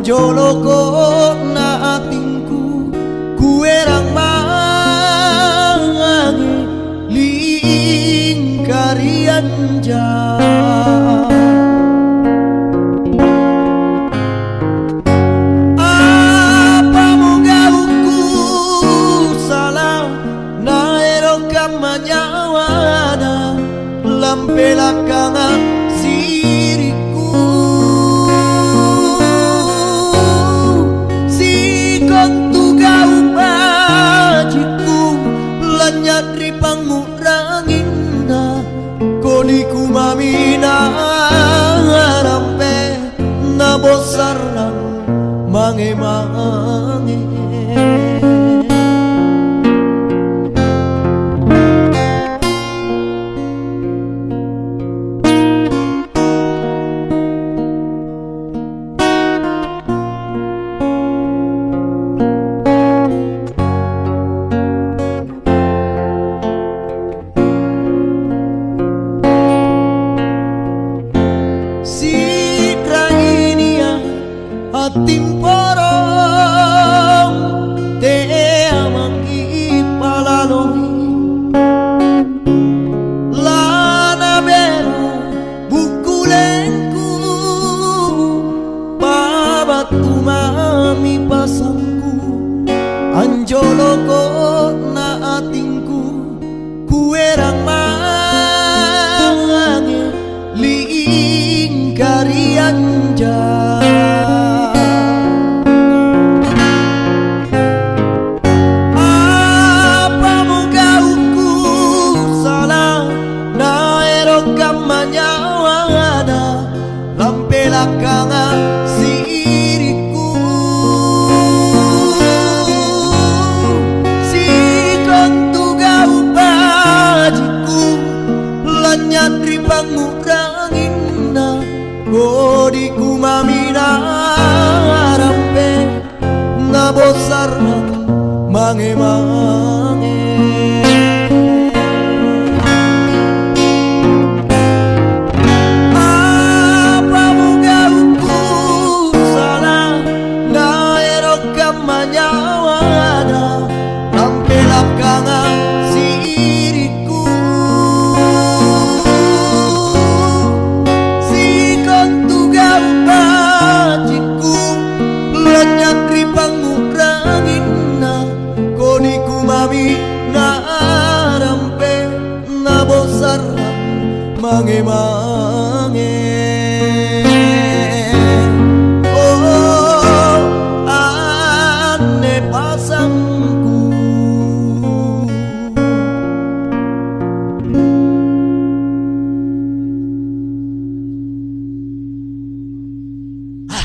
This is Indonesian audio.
Anjoloko na atingku kuerang mangi lingkarian jauh. Apa mogauku salah na eroka manyawana lampelakangan siriku tugau bajiku lanyadri pangurangina koniku mamina rampe na bosarang mange-mange. Timporong te amangi palalongi lana bera bukulengku babatu mami pasangku anjoloko na atingku kuerang mangi lingkarian jauh. Lampelakangan siriku sikon tugau bajiku lanyadri pangurangina kodiku mamina rampe na bosarang mange-mange. Manyawana lampelakangan siriku sikon tugau bajiku lanyadri pangurangina koniku mami na rampe na bosarang mange-mange. Pasang